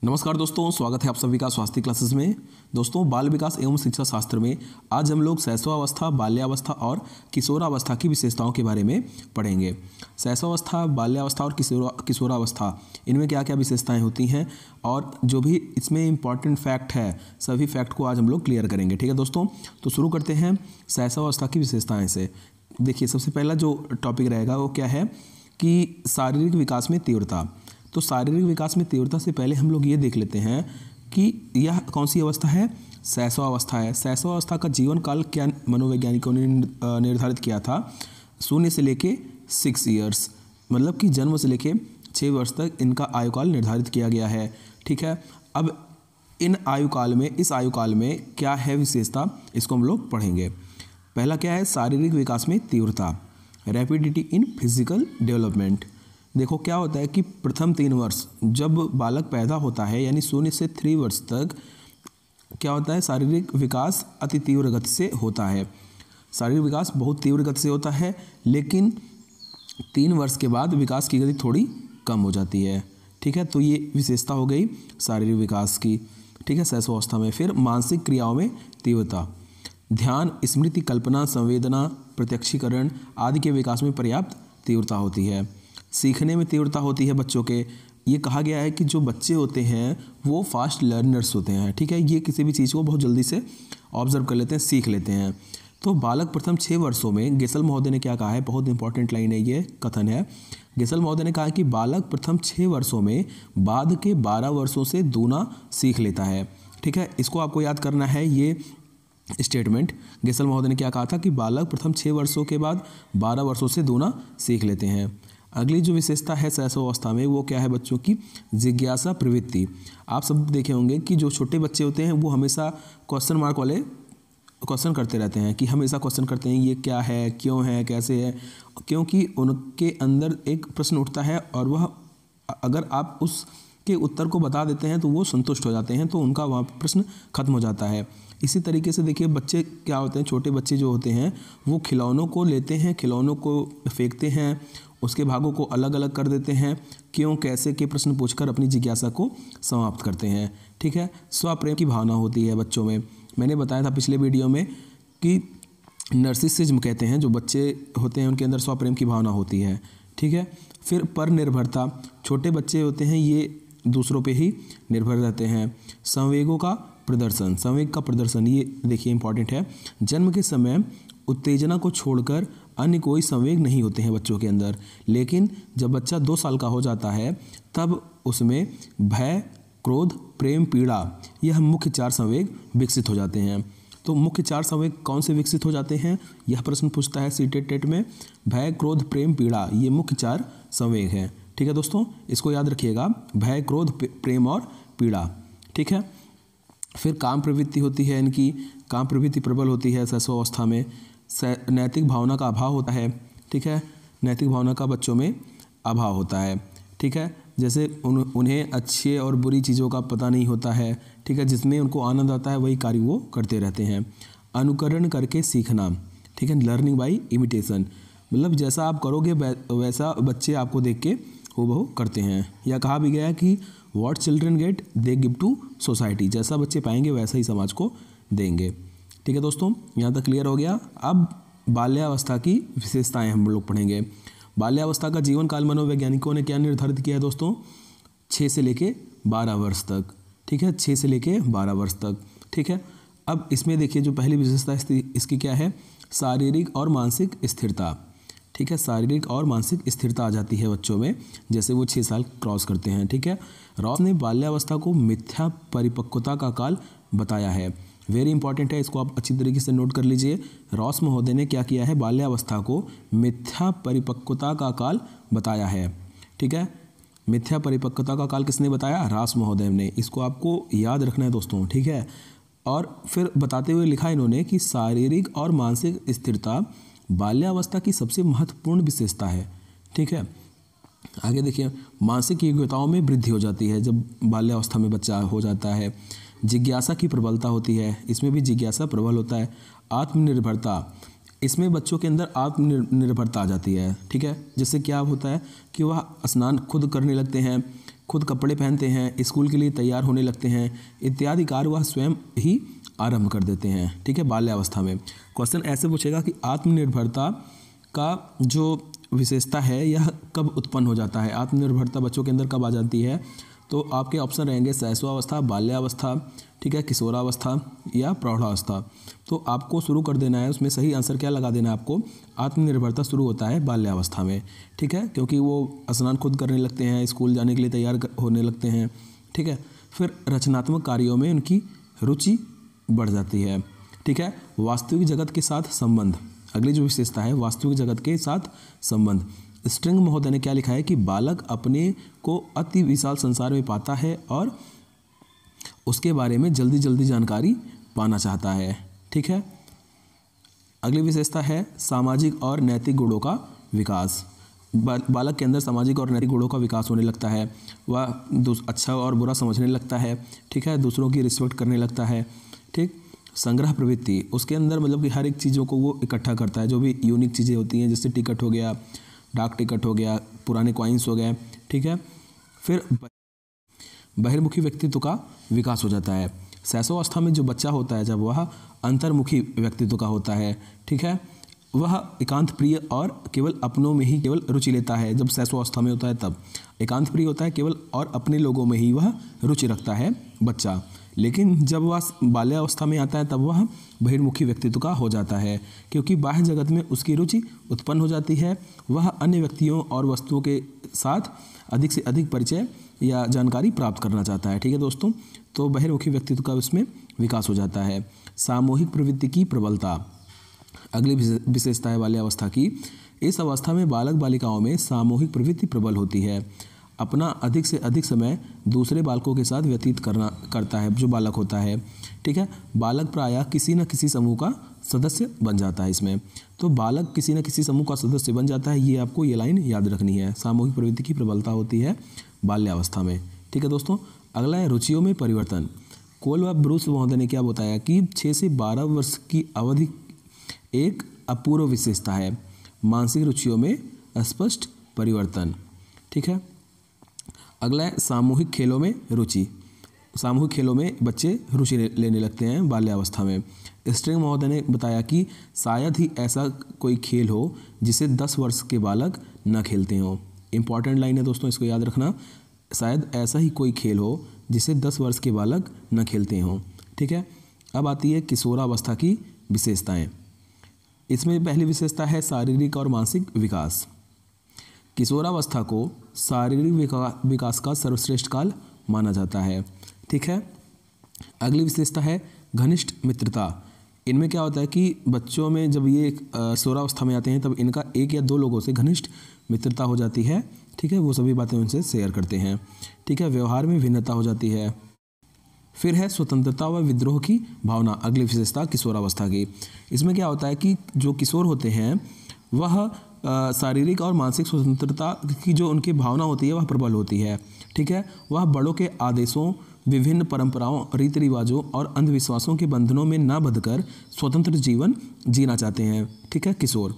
नमस्कार दोस्तों, स्वागत है आप सभी का स्वास्थ्य क्लासेस में। दोस्तों, बाल विकास एवं शिक्षा शास्त्र में आज हम लोग शैशवावस्था, बाल्यावस्था और किशोरावस्था की विशेषताओं के बारे में पढ़ेंगे। शैशवावस्था, बाल्यावस्था और किशोरावस्था, इनमें क्या क्या विशेषताएं होती हैं और जो भी इसमें इम्पॉर्टेंट फैक्ट है, सभी फैक्ट को आज हम लोग क्लियर करेंगे। ठीक है दोस्तों, तो शुरू करते हैं शैशवावस्था की विशेषताएँ से। देखिए, सबसे पहला जो टॉपिक रहेगा वो क्या है कि शारीरिक विकास में तीव्रता। तो शारीरिक विकास में तीव्रता से पहले हम लोग ये देख लेते हैं कि यह कौन सी अवस्था है, शैशवावस्था है। शैशवावस्था का जीवन काल क्या मनोवैज्ञानिकों ने निर्धारित किया था, 0 से लेके 6 ईयर्स, मतलब कि जन्म से लेके 6 वर्ष तक इनका आयुकाल निर्धारित किया गया है। ठीक है, अब इस आयुकाल में क्या है विशेषता, इसको हम लोग पढ़ेंगे। पहला क्या है, शारीरिक विकास में तीव्रता, रैपिडिटी इन फिजिकल डेवलपमेंट। देखो क्या होता है कि प्रथम 3 वर्ष जब बालक पैदा होता है, यानी 0 से 3 वर्ष तक क्या होता है, शारीरिक विकास अति तीव्र गति से होता है। शारीरिक विकास बहुत तीव्र गति से होता है, लेकिन 3 वर्ष के बाद विकास की गति थोड़ी कम हो जाती है। ठीक है, तो ये विशेषता हो गई शारीरिक विकास की। ठीक है, शैशवावस्था में। फिर मानसिक क्रियाओं में तीव्रता, ध्यान, स्मृति, कल्पना, संवेदना, प्रत्यक्षीकरण आदि के विकास में पर्याप्त तीव्रता होती है। सीखने में तीव्रता होती है बच्चों के। ये कहा गया है कि जो बच्चे होते हैं वो फास्ट लर्नर्स होते हैं। ठीक है, ये किसी भी चीज़ को बहुत जल्दी से ऑब्जर्व कर लेते हैं, सीख लेते हैं। तो बालक प्रथम 6 वर्षों में, गेसल महोदय ने क्या कहा है, बहुत इंपॉर्टेंट लाइन है, ये कथन है। गेसल महोदय ने कहा कि बालक प्रथम 6 वर्षों में बाद के 12 वर्षों से दूना सीख लेता है। ठीक है, इसको आपको याद करना है। ये स्टेटमेंट गेसल महोदय ने क्या कहा था कि बालक प्रथम 6 वर्षों के बाद 12 वर्षों से दूना सीख लेते हैं। अगली जो विशेषता है शैशवावस्था में, वो क्या है बच्चों की, जिज्ञासा प्रवृत्ति। आप सब देखे होंगे कि जो छोटे बच्चे होते हैं वो हमेशा क्वेश्चन मार्क वाले क्वेश्चन करते रहते हैं, कि हमेशा क्वेश्चन करते हैं ये क्या है, क्यों है, कैसे है, क्योंकि उनके अंदर एक प्रश्न उठता है और वह अगर आप उसके उत्तर को बता देते हैं तो वो संतुष्ट हो जाते हैं, तो उनका वहाँ प्रश्न खत्म हो जाता है। इसी तरीके से देखिए, बच्चे क्या होते हैं, छोटे बच्चे जो होते हैं वो खिलौनों को लेते हैं, खिलौनों को फेंकते हैं, उसके भागों को अलग अलग कर देते हैं, क्यों कैसे के प्रश्न पूछकर अपनी जिज्ञासा को समाप्त करते हैं। ठीक है, स्वप्रेम की भावना होती है बच्चों में। मैंने बताया था पिछले वीडियो में कि नर्सिसिज्म कहते हैं, जो बच्चे होते हैं उनके अंदर स्वप्रेम की भावना होती है। ठीक है, फिर पर निर्भरता, छोटे बच्चे होते हैं ये दूसरों पे ही निर्भर रहते हैं। संवेगों का प्रदर्शन, संवेग का प्रदर्शन, ये देखिए इंपॉर्टेंट है। जन्म के समय उत्तेजना को छोड़कर अन्य कोई संवेग नहीं होते हैं बच्चों के अंदर, लेकिन जब बच्चा 2 साल का हो जाता है तब उसमें भय, क्रोध, प्रेम, पीड़ा, यह मुख्य 4 संवेग विकसित हो जाते हैं। तो मुख्य 4 संवेग कौन से विकसित हो जाते हैं, यह प्रश्न पूछता है सीटेट टेट में। भय, क्रोध, प्रेम, पीड़ा, ये मुख्य 4 संवेग हैं। ठीक है दोस्तों, इसको याद रखिएगा, भय, क्रोध, प्रेम और पीड़ा। ठीक है, फिर काम प्रवृत्ति होती है इनकी, काम प्रवृत्ति प्रबल होती है शैशवावस्था में। नैतिक भावना का अभाव होता है। ठीक है, नैतिक भावना का बच्चों में अभाव होता है। ठीक है, जैसे उन्हें अच्छे और बुरी चीज़ों का पता नहीं होता है। ठीक है, जिसमें उनको आनंद आता है वही कार्य वो करते रहते हैं। अनुकरण करके सीखना, ठीक है, लर्निंग बाय इमिटेशन, मतलब जैसा आप करोगे वैसा बच्चे आपको देख के हूबहू करते हैं। या कहा भी गया है कि what children get they give to society, जैसा बच्चे पाएंगे वैसा ही समाज को देंगे। ठीक है दोस्तों, यहाँ तक क्लियर हो गया। अब बाल्यावस्था की विशेषताएं हम लोग पढ़ेंगे। बाल्यावस्था का जीवन काल मनोवैज्ञानिकों ने क्या निर्धारित किया है दोस्तों, 6 से लेके 12 वर्ष तक। ठीक है, 6 से लेके 12 वर्ष तक। ठीक है, अब इसमें देखिए जो पहली विशेषता इसकी क्या है, शारीरिक और मानसिक स्थिरता। ठीक है, शारीरिक और मानसिक स्थिरता आ जाती है बच्चों में जैसे वो 6 साल क्रॉस करते हैं। ठीक है, रॉस ने बाल्यावस्था को मिथ्या परिपक्वता का काल बताया है। वेरी इंपॉर्टेंट है, इसको आप अच्छी तरीके से नोट कर लीजिए। रॉस महोदय ने क्या किया है, बाल्यावस्था को मिथ्या परिपक्वता का काल बताया है। ठीक है, मिथ्या परिपक्वता का काल किसने बताया, रॉस महोदय ने। इसको आपको याद रखना है दोस्तों। ठीक है, और फिर बताते हुए लिखा इन्होंने कि शारीरिक और मानसिक स्थिरता बाल्यावस्था की सबसे महत्वपूर्ण विशेषता है। ठीक है, आगे देखिए, मानसिक योग्यताओं में वृद्धि हो जाती है जब बाल्यावस्था में बच्चा हो जाता है। जिज्ञासा की प्रबलता होती है, इसमें भी जिज्ञासा प्रबल होता है। आत्मनिर्भरता, इसमें बच्चों के अंदर आत्मनिर्भरता आ जाती है। ठीक है, जिससे क्या होता है कि वह स्नान खुद करने लगते हैं, खुद कपड़े पहनते हैं, स्कूल के लिए तैयार होने लगते हैं इत्यादि कार्य वह स्वयं ही आरंभ कर देते हैं। ठीक है, बाल्यावस्था में क्वेश्चन ऐसे पूछेगा कि आत्मनिर्भरता का जो विशेषता है यह कब उत्पन्न हो जाता है, आत्मनिर्भरता बच्चों के अंदर कब आ जाती है। तो आपके ऑप्शन रहेंगे शैशवावस्था, बाल्यावस्था, ठीक है, किशोरावस्था या प्रौढ़ावस्था। तो आपको शुरू कर देना है, उसमें सही आंसर क्या लगा देना है आपको, आत्मनिर्भरता शुरू होता है बाल्यावस्था में। ठीक है, क्योंकि वो स्नान खुद करने लगते हैं, स्कूल जाने के लिए तैयार होने लगते हैं। ठीक है, फिर रचनात्मक कार्यों में उनकी रुचि बढ़ जाती है। ठीक है, वास्तविक जगत के साथ संबंध, अगली जो विशेषता है वास्तविक जगत के साथ संबंध। स्ट्रिंग महोदय ने क्या लिखा है कि बालक अपने को अति विशाल संसार में पाता है और उसके बारे में जल्दी जल्दी जानकारी पाना चाहता है। ठीक है, अगली विशेषता है सामाजिक और नैतिक गुणों का विकास। बालक के अंदर सामाजिक और नैतिक गुणों का विकास होने लगता है, वह अच्छा और बुरा समझने लगता है। ठीक है, दूसरों की रिस्पेक्ट करने लगता है। ठीक, संग्रह प्रवृत्ति, उसके अंदर मतलब कि हर एक चीज़ों को वो इकट्ठा करता है, जो भी यूनिक चीज़ें होती हैं, जैसे टिकट हो गया, डाक टिकट हो गया, पुराने कॉइन्स हो गए। ठीक है, फिर बहिर्मुखी व्यक्तित्व का विकास हो जाता है। शैशवावस्था में जो बच्चा होता है जब वह अंतर्मुखी व्यक्तित्व का होता है। ठीक है, वह एकांत प्रिय और केवल अपनों में ही केवल रुचि लेता है। जब शैशवावस्था में होता है तब एकांत प्रिय होता है केवल और अपने लोगों में ही वह रुचि रखता है बच्चा। लेकिन जब वह बाल्यावस्था में आता है तब वह बहिर्मुखी व्यक्तित्व का हो जाता है, क्योंकि बाह्य जगत में उसकी रुचि उत्पन्न हो जाती है। वह अन्य व्यक्तियों और वस्तुओं के साथ अधिक से अधिक परिचय या जानकारी प्राप्त करना चाहता है। ठीक है दोस्तों, तो बहिर्मुखी व्यक्तित्व का उसमें विकास हो जाता है। सामूहिक प्रवृत्ति की प्रबलता, अगली विशेषता है बाल्यावस्था की। इस अवस्था में बालक बालिकाओं में सामूहिक प्रवृत्ति प्रबल होती है। अपना अधिक से अधिक समय दूसरे बालकों के साथ व्यतीत करता है जो बालक होता है। ठीक है, बालक प्रायः किसी न किसी समूह का सदस्य बन जाता है इसमें। तो बालक किसी न किसी समूह का सदस्य बन जाता है, ये आपको ये लाइन याद रखनी है। सामूहिक प्रवृत्ति की प्रबलता होती है बाल्यावस्था में। ठीक है दोस्तों, अगला है रुचियों में परिवर्तन। कोल व ब्रूस महोदय ने क्या बताया कि 6 से 12 वर्ष की अवधि एक अपूर्व विशेषता है, मानसिक रुचियों में स्पष्ट परिवर्तन। ठीक है, अगला है सामूहिक खेलों में रुचि। सामूहिक खेलों में बच्चे रुचि लेने लगते हैं बाल्यावस्था में। स्ट्रिंग महोदय ने बताया कि शायद ही ऐसा कोई खेल हो जिसे 10 वर्ष के बालक न खेलते हों। इंपॉर्टेंट लाइन है दोस्तों, इसको याद रखना, शायद ऐसा ही कोई खेल हो जिसे 10 वर्ष के बालक न खेलते हों। ठीक है, अब आती है किशोरावस्था की विशेषताएं। इसमें पहली विशेषता है शारीरिक और मानसिक विकास। किशोरावस्था को शारीरिक विकास का सर्वश्रेष्ठ काल माना जाता है। ठीक है, अगली विशेषता है घनिष्ठ मित्रता। इनमें क्या होता है कि बच्चों में जब ये किशोरावस्था में आते हैं तब इनका एक या दो लोगों से घनिष्ठ मित्रता हो जाती है। ठीक है, वो सभी बातें उनसे शेयर करते हैं। ठीक है, व्यवहार में भिन्नता हो जाती है। फिर है स्वतंत्रता व विद्रोह की भावना, अगली विशेषता किशोरावस्था की। इसमें क्या होता है कि जो किशोर होते हैं वह शारीरिक और मानसिक स्वतंत्रता की जो उनकी भावना होती है वह प्रबल होती है। ठीक है, वह बड़ों के आदेशों, विभिन्न परंपराओं, रीति रिवाजों और अंधविश्वासों के बंधनों में न बंधकर स्वतंत्र जीवन जीना चाहते हैं। ठीक है, किशोर।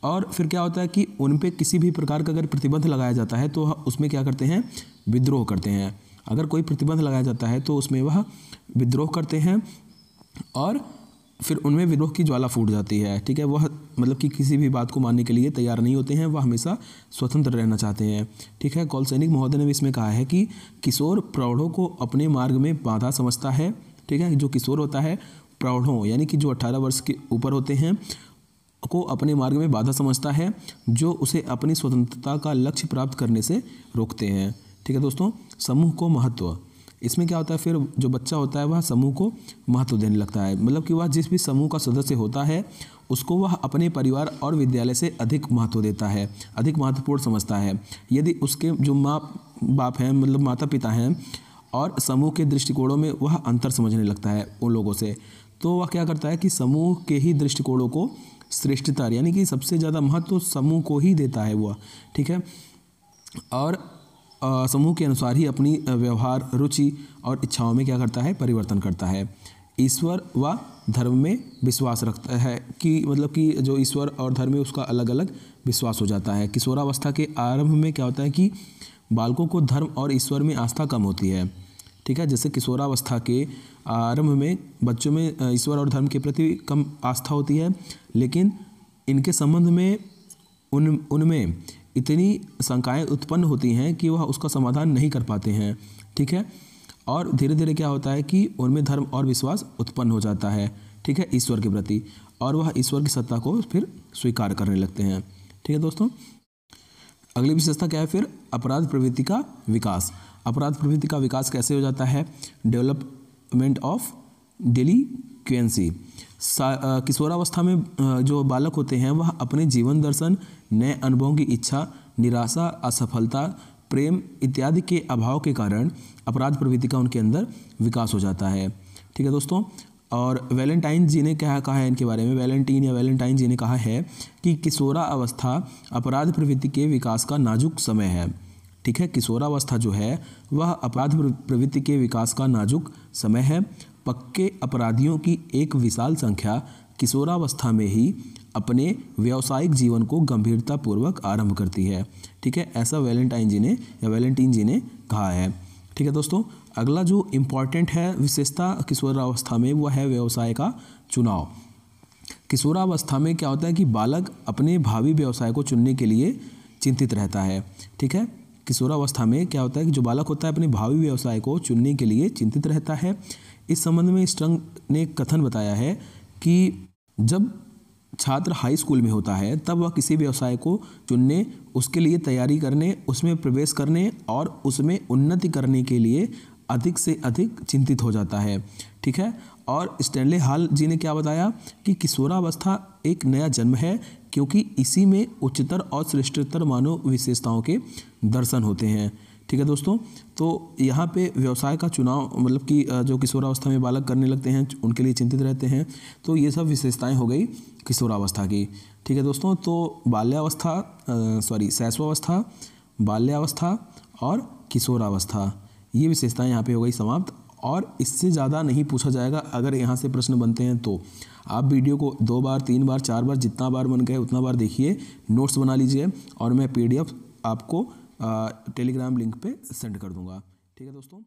और फिर क्या होता है कि उन पे किसी भी प्रकार का अगर प्रतिबंध लगाया जाता है तो उसमें क्या करते हैं, विद्रोह करते हैं। अगर कोई प्रतिबंध लगाया जाता है तो उसमें वह विद्रोह करते हैं और फिर उनमें विद्रोह की ज्वाला फूट जाती है। ठीक है, वह मतलब कि किसी भी बात को मानने के लिए तैयार नहीं होते हैं, वह हमेशा स्वतंत्र रहना चाहते हैं। ठीक है, कौल सैनिक महोदय ने भी इसमें कहा है कि किशोर प्रौढ़ों को अपने मार्ग में बाधा समझता है। ठीक है, जो किशोर होता है प्रौढ़ों यानी कि जो 18 वर्ष के ऊपर होते हैं को अपने मार्ग में बाधा समझता है, जो उसे अपनी स्वतंत्रता का लक्ष्य प्राप्त करने से रोकते हैं। ठीक है दोस्तों, समूह को महत्व। इसमें क्या होता है, फिर जो बच्चा होता है वह समूह को महत्व देने लगता है। मतलब कि वह जिस भी समूह का सदस्य होता है उसको वह अपने परिवार और विद्यालय से अधिक महत्व देता है, अधिक महत्वपूर्ण समझता है। यदि उसके जो माँ बाप हैं, मतलब माता पिता हैं, और समूह के दृष्टिकोणों में वह अंतर समझने लगता है उन लोगों से, तो वह क्या करता है कि समूह के ही दृष्टिकोणों को श्रेष्ठता यानी कि सबसे ज़्यादा महत्व समूह को ही देता है वह। ठीक है, और समूह के अनुसार ही अपनी व्यवहार, रुचि और इच्छाओं में क्या करता है, परिवर्तन करता है। ईश्वर व धर्म में विश्वास रखता है कि मतलब कि जो ईश्वर और धर्म में उसका अलग अलग विश्वास हो जाता है। किशोरावस्था के आरंभ में क्या होता है कि बालकों को धर्म और ईश्वर में आस्था कम होती है। ठीक है, जैसे किशोरावस्था के आरंभ में बच्चों में ईश्वर और धर्म के प्रति कम आस्था होती है, लेकिन इनके संबंध में उनमें इतनी शंकाएं उत्पन्न होती हैं कि वह उसका समाधान नहीं कर पाते हैं। ठीक है, और धीरे धीरे क्या होता है कि उनमें धर्म और विश्वास उत्पन्न हो जाता है, ठीक है, ईश्वर के प्रति, और वह ईश्वर की सत्ता को फिर स्वीकार करने लगते हैं। ठीक है दोस्तों, अगली विशेषता क्या है फिर? अपराध प्रवृत्ति का विकास। अपराध प्रवृत्ति का विकास कैसे हो जाता है? Development of delinquency. किशोरावस्था में जो बालक होते हैं वह अपने जीवन दर्शन, नए अनुभवों की इच्छा, निराशा, असफलता, प्रेम इत्यादि के अभाव के कारण अपराध प्रवृत्ति का उनके अंदर विकास हो जाता है। ठीक है दोस्तों, और वैलेंटाइन जी ने क्या कहा है इनके बारे में? वैलेंटाइन जी ने कहा है कि किशोरावस्था अपराध प्रवृत्ति के विकास का नाजुक समय है। ठीक है, किशोरावस्था जो है वह अपराध प्रवृत्ति के विकास का नाजुक समय है। पक्के अपराधियों की एक विशाल संख्या किशोरावस्था में ही अपने व्यावसायिक जीवन को गंभीरतापूर्वक आरंभ करती है। ठीक है, ऐसा वैलेंटाइन जी ने कहा है। ठीक है दोस्तों, अगला जो इम्पॉर्टेंट है विशेषता किशोरावस्था में वो है व्यवसाय का चुनाव। किशोरावस्था में क्या होता है कि बालक अपने भावी व्यवसाय को चुनने के लिए चिंतित रहता है। ठीक है, किशोरावस्था में क्या होता है कि जो बालक होता है अपने भावी व्यवसाय को चुनने के लिए चिंतित रहता है। इस संबंध में स्ट्रंग ने कथन बताया है कि जब छात्र हाई स्कूल में होता है तब वह किसी व्यवसाय को चुनने, उसके लिए तैयारी करने, उसमें प्रवेश करने और उसमें उन्नति करने के लिए अधिक से अधिक चिंतित हो जाता है। ठीक है, और स्टैनले हॉल जी ने क्या बताया कि किशोरावस्था एक नया जन्म है, क्योंकि इसी में उच्चतर और श्रेष्ठतर मानव विशेषताओं के दर्शन होते हैं। ठीक है दोस्तों, तो यहाँ पे व्यवसाय का चुनाव मतलब कि जो किशोरावस्था में बालक करने लगते हैं उनके लिए चिंतित रहते हैं। तो ये सब विशेषताएं हो गई किशोरावस्था की। ठीक है दोस्तों, तो शैशवावस्था, बाल्यावस्था और किशोरावस्था, ये विशेषताएं यहाँ पे हो गई समाप्त। और इससे ज़्यादा नहीं पूछा जाएगा। अगर यहाँ से प्रश्न बनते हैं तो आप वीडियो को 2 बार 3 बार 4 बार जितना बार मन गए उतना बार देखिए, नोट्स बना लीजिए, और मैं PDF आपको टेलीग्राम लिंक पे सेंड कर दूंगा। ठीक है दोस्तों।